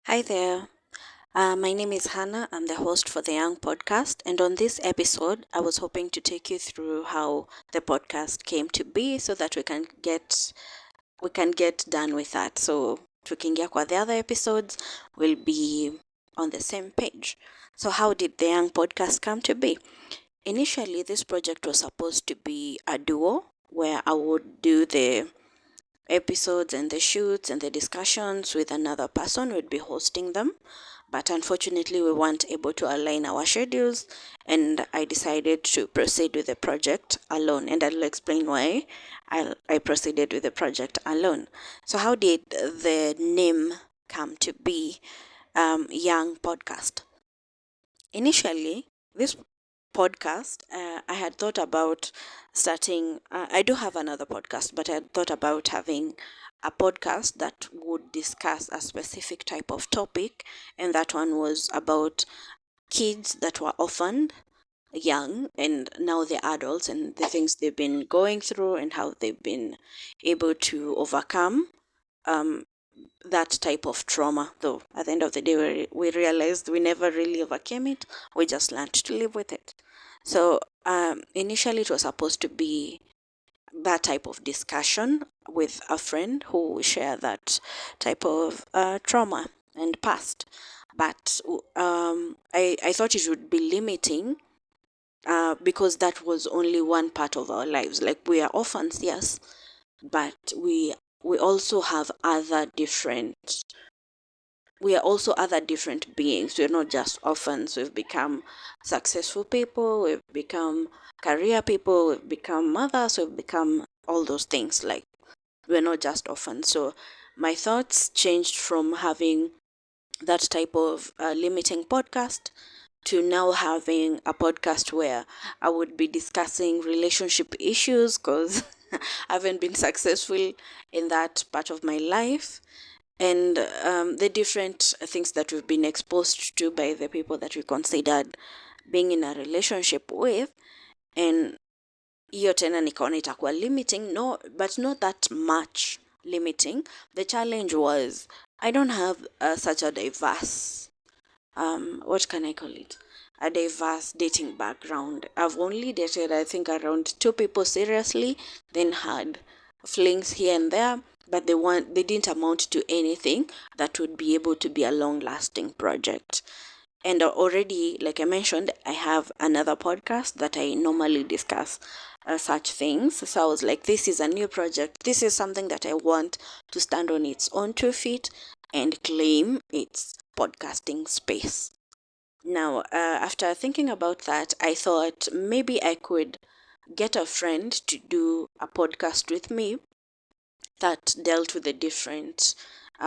Hi there. My name is Hannah. I'm the host for the Y.A.N.G podcast. And on this episode, I was hoping to take you through how the podcast came to be so that we can get done with that. So tukiingia kwa the other episodes, we'll be on the same page. So how did the Y.A.N.G podcast come to be? Initially, this project was supposed to be a duo where I would do the episodes and the shoots and the discussions with another person would be hosting them, but unfortunately we weren't able to align our schedules, and I decided to proceed with the project alone, and I'll explain why I proceeded with the project alone. So how did the name come to be, Y.A.N.G podcast? Initially, this podcast, I had thought about starting. I do have another podcast, but I had thought about having a podcast that would discuss a specific type of topic, and that one was about kids that were orphaned, young, and now they're adults, and the things they've been going through and how they've been able to overcome um, that type of trauma. Though at the end of the day, we realized we never really overcame it, we just learned to live with it. So initially it was supposed to be that type of discussion with a friend who share that type of trauma and past, but I thought it would be limiting, because that was only one part of our lives. Like, we are orphans, yes, but we also have other different we are also other different beings. We're not just orphans. We've become successful people, we've become career people, we've become mothers, we've become all those things. Like, we're not just orphans. So my thoughts changed from having that type of limiting podcast to now having a podcast where I would be discussing relationship issues, because I haven't been successful in that part of my life, and the different things that we've been exposed to by the people that we considered being in a relationship with. And hiyo tena nikaona itakuwa limiting, no, but not that much limiting. The challenge was I don't have such a diverse, what can I call it, a diverse dating background. I've only dated, I think, around two people seriously, then had flings here and there, but they didn't amount to anything that would be able to be a long lasting project. And already, like I mentioned, I have another podcast that I normally discuss such things. So I was like, this is a new project. This is something that I want to stand on its own 2 feet and claim its podcasting space. Now, after thinking about that, I thought maybe I could get a friend to do a podcast with me that dealt with the different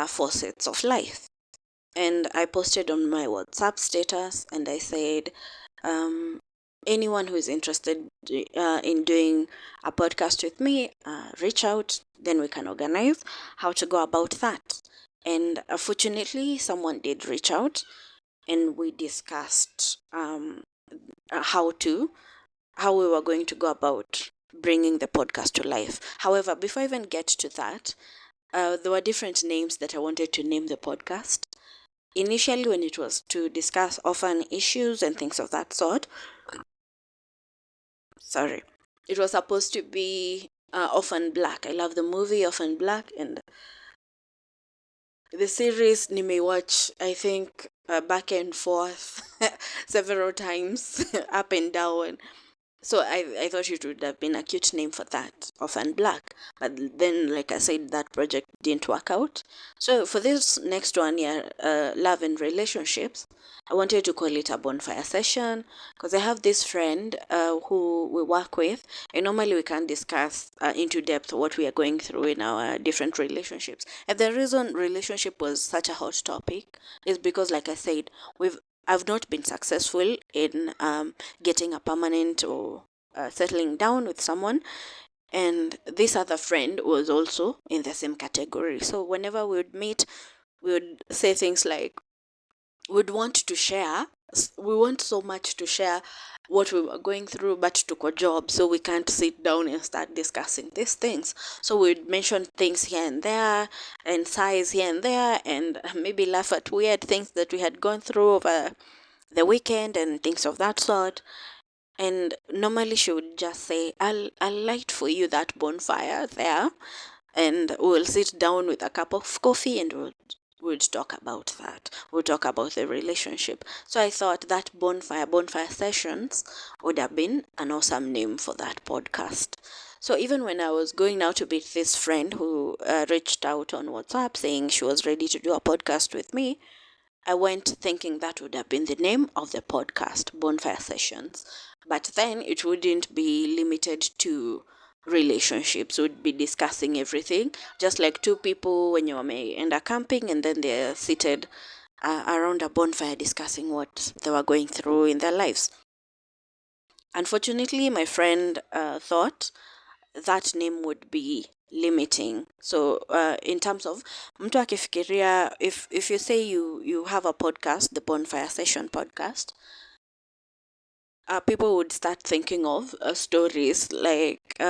facets of life. And I posted on my WhatsApp status and I said, um, anyone who is interested in doing a podcast with me, reach out, then we can organize how to go about that. And fortunately, someone did reach out, and we discussed how we were going to go about bringing the podcast to life. However, before I even get to that, there were different names that I wanted to name the podcast. Initially, when it was to discuss orphan issues and things of that sort, sorry, it was supposed to be Orphan Black. I love the movie Orphan Black, and the series watch, I think, back and forth several times, up and down. So I thought it would have been a cute name for that, Orphan Black. But then, like I said, that project didn't work out. So for this next one year, love and relationships, I wanted to call it a bonfire session, because I have this friend who we work with, and normally we can discuss into depth what we are going through in our different relationships. And the reason relationship was such a hot topic is because, like I said, I've not been successful in getting a permanent or settling down with someone. And this other friend was also in the same category. So whenever we would meet, we would say things like, we'd want to share we want so much to share what we were going through, but took a job, so we can't sit down and start discussing these things. So we'd mention things here and there, and sighs here and there, and maybe laugh at weird things that we had gone through over the weekend and things of that sort. And normally she would just say, I'll light for you that bonfire there, and we'll sit down with a cup of coffee and we'll talk about that. We'll talk about the relationship. So I thought that bonfire sessions would have been an awesome name for that podcast. So even when I was going out to meet this friend who reached out on WhatsApp saying she was ready to do a podcast with me, I went thinking that would have been the name of the podcast, Bonfire Sessions. But then it wouldn't be limited to relationships. We'd be discussing everything, just like two people when you may end up camping and then they're seated around a bonfire discussing what they were going through in their lives. Unfortunately, my friend thought that name would be limiting. So in terms of mtu akifikiria, if you say you have a podcast, the Bonfire Session podcast, people would start thinking of stories like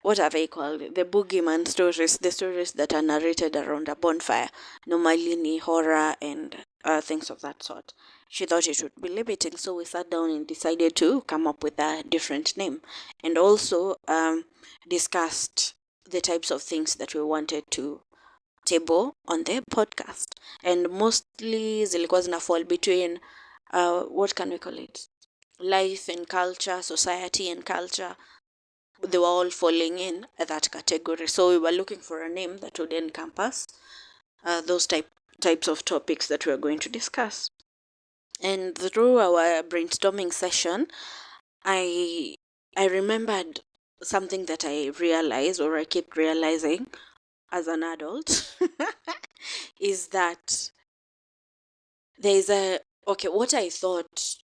what are they called? The boogeyman stories, the stories that are narrated around a bonfire, normally ni horror and things of that sort. She thought it would be limiting, so we sat down and decided to come up with a different name, and also discussed the types of things that we wanted to table on the podcast. And mostly zilikuwa zina fall between what can we call it? Life and culture, society and culture. They were all falling in that category. So we were looking for a name that would encompass those types of topics that we are going to discuss. And through our brainstorming session, I remembered something that I realized, or I kept realizing as an adult, is that there is what I thought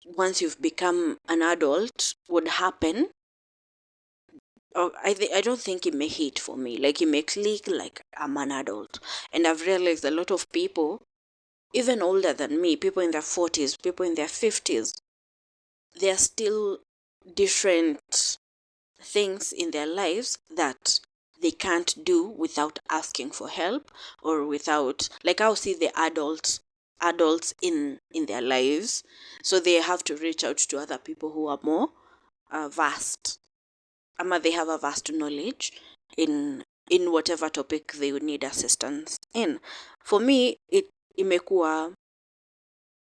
once you've become an adult would happen. I don't think it may hit for me. Like, it may click like I'm an adult. And I've realized a lot of people, even older than me, people in their 40s, people in their 50s, there are still different things in their lives that they can't do without asking for help, or without, like, I'll see the adults in their lives, so they have to reach out to other people who are more vast, they have a vast knowledge in whatever topic they would need assistance in. For me, it imekuwa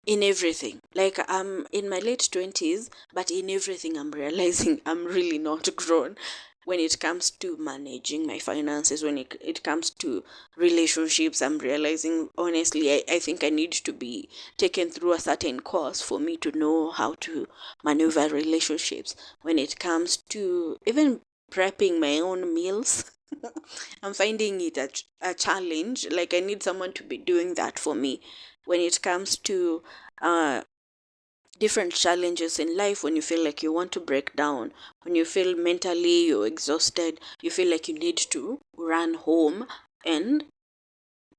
in everything. Like, I'm in my late 20s, but in everything I'm realizing I'm really not grown. When it comes to managing my finances, when it comes to relationships, I'm realizing, honestly, I think I need to be taken through a certain course for me to know how to maneuver relationships. When it comes to even prepping my own meals, I'm finding it a challenge. Like, I need someone to be doing that for me. When it comes to uh, different challenges in life, when you feel like you want to break down, when you feel mentally you're exhausted, you feel like you need to run home and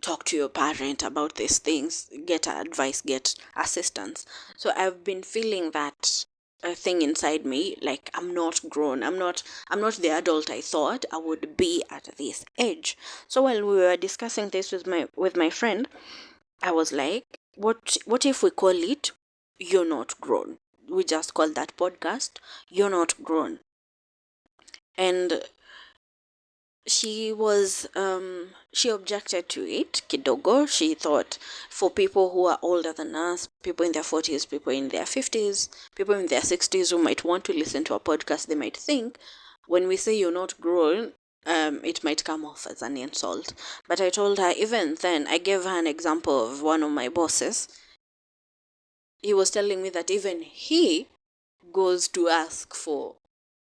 talk to your parent about these things, get advice, get assistance. So I've been feeling that thing inside me, like I'm not grown. I'm not the adult I thought I would be at this age. So while we were discussing this with my friend, I was like, what if we call it You're Not Grown? We just call that podcast You're Not Grown. And she objected to it kidogo. She thought, for people who are older than us, people in their 40s, people in their 50s, people in their 60s who might want to listen to a podcast, they might think when we say you're not grown, it might come off as an insult. But I told her, even then, I gave her an example of one of my bosses. He was telling me that even he goes to ask for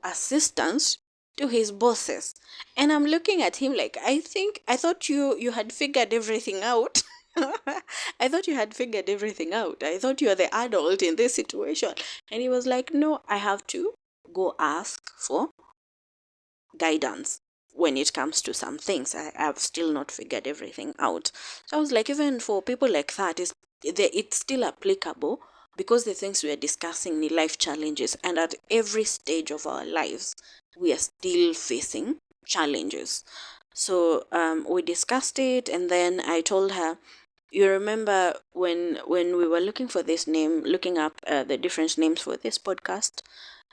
assistance to his bosses. And I'm looking at him like, I thought you had figured everything out. I thought you had figured everything out. I thought you are the adult in this situation. And he was like, no, I have to go ask for guidance when it comes to some things. I've still not figured everything out. So I was like, even for people like that, it's still applicable because the things we are discussing in life challenges, and at every stage of our lives we are still facing challenges. So we discussed it, and then I told her, you remember when we were looking for this name, looking up the different names for this podcast,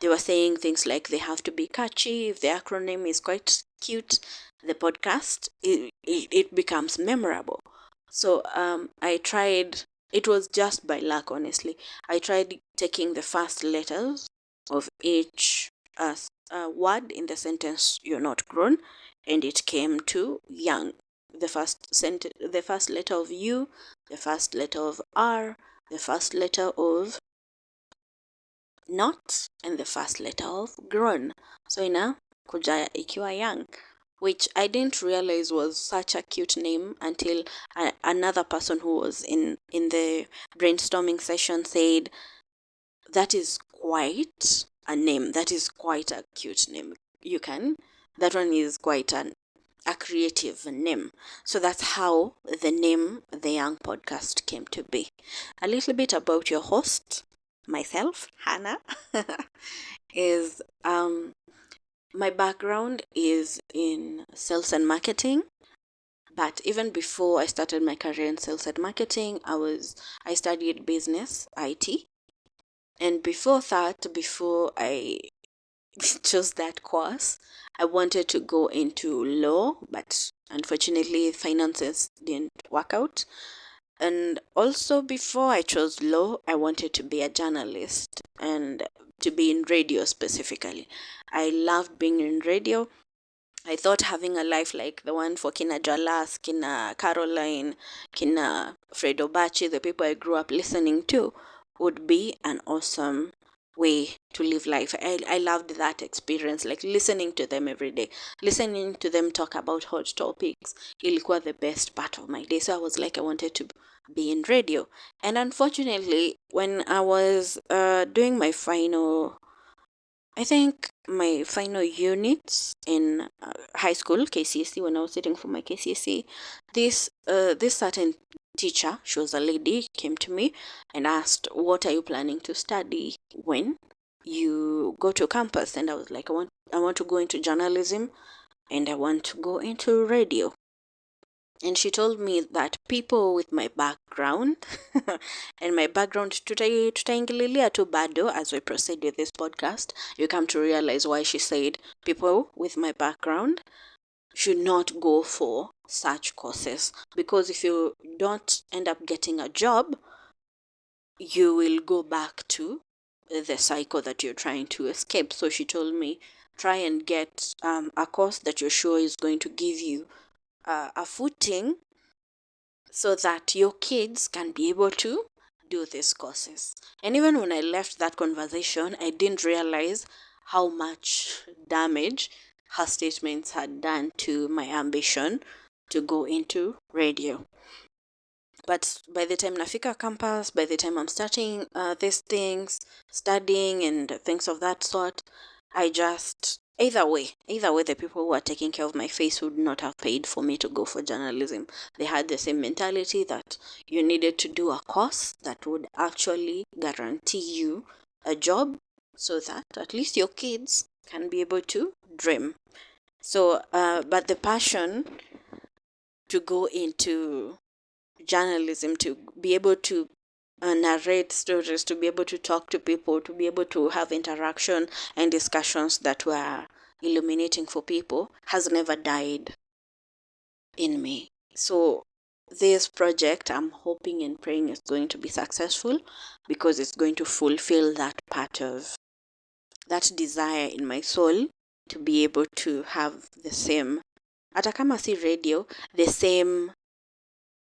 they were saying things like they have to be catchy. If the acronym is quite cute, the podcast it becomes memorable. So I tried. It was just by luck, honestly. I tried taking the first letters of each word in the sentence "You're not grown," and it came to young. The first letter of U, the first letter of R, the first letter of not, and the first letter of grown. So ina kuja ikiwa young, which I didn't realize was such a cute name until another person who was in the brainstorming session said that is quite a name. That is quite a cute name. That one is quite a creative name. So that's how the name The Young Podcast came to be. A little bit about your host, myself, Hannah, is my background is in sales and marketing. But even before I started my career in sales and marketing, I studied business, IT. And before that, before I chose that course, I wanted to go into law, but unfortunately finances didn't work out. And also before I chose law, I wanted to be a journalist and to be in radio specifically. I loved being in radio. I thought having a life like the one for Kina Jalas, Kina Caroline, Kina Fredo Bachi, the people I grew up listening to, would be an awesome way to live life. I loved that experience, like listening to them every day, listening to them talk about hot topics. Ilikuwa the best part of my day. So I was like, I wanted to be in radio. And unfortunately, when I was doing my final, I think my final units in high school, KCSE, when I was sitting for my KCSE, this certain teacher, she was a lady, came to me and asked, "What are you planning to study when you go to campus?" And I was like, I want to go into journalism and I want to go into radio." And she told me that people with my background and my background tutaingililia tu bado as we proceed with this podcast, you come to realize why she said people with my background should not go for such courses, because if you don't end up getting a job, you will go back to the cycle that you're trying to escape. So she told me, try and get a course that you're sure is going to give you a footing so that your kids can be able to do these courses. And even when I left that conversation, I didn't realize how much damage her statements had done to my ambition to go into radio. But by the time nafika campus, by the time I'm starting these things, studying and things of that sort, I just either way, the people who are taking care of my face would not have paid for me to go for journalism. They had the same mentality that you needed to do a course that would actually guarantee you a job so that at least your kids can be able to dream. So, but the passion to go into journalism, to be able to narrate stories, to be able to talk to people, to be able to have interaction and discussions that were illuminating for people has never died in me. So this project, I'm hoping and praying, is going to be successful because it's going to fulfill that part of that desire in my soul to be able to have the same, hata kama si radio, the same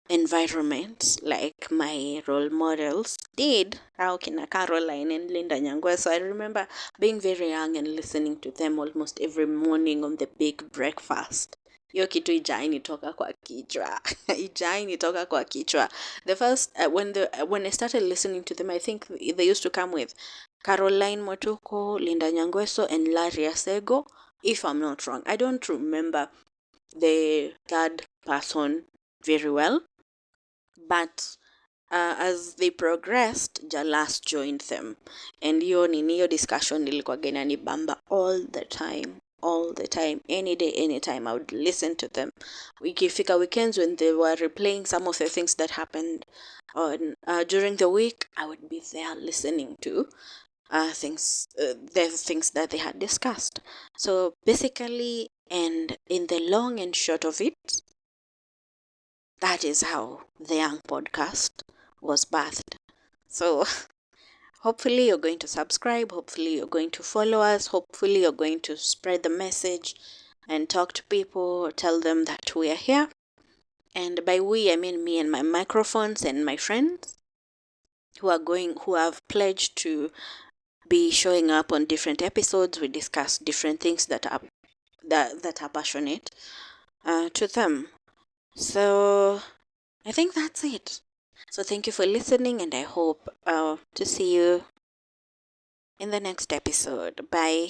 environment like my role models did, how kina Caroline and Linda Nyangwe. So I remember being very young and listening to them almost every morning on the big breakfast. Hiyo kitu ijaini toka kwa kichwa. Ijaini toka kwa kichwa. The first, when I started listening to them, I think they used to come with Caroline Motuko, Linda Nyangweso, and Larry Asego, if I'm not wrong. I don't remember the third person very well, but as they progressed, Jalas joined them, and hiyo discussion ilikuwa inanibamba all the time, any day, anytime. I would listen to them. Ikifika weekends when they were replaying some of the things that happened on during the week, I would be there listening to the things that they had discussed. So basically, and in the long and short of it, that is how the Young podcast was birthed. So hopefully you're going to subscribe, hopefully you're going to follow us, hopefully you're going to spread the message and talk to people, tell them that we are here. And by we, I mean me and my microphones and my friends who have pledged to be showing up on different episodes. We discuss different things that are passionate to them. So I think that's it. So thank you for listening, and I hope to see you in the next episode. Bye.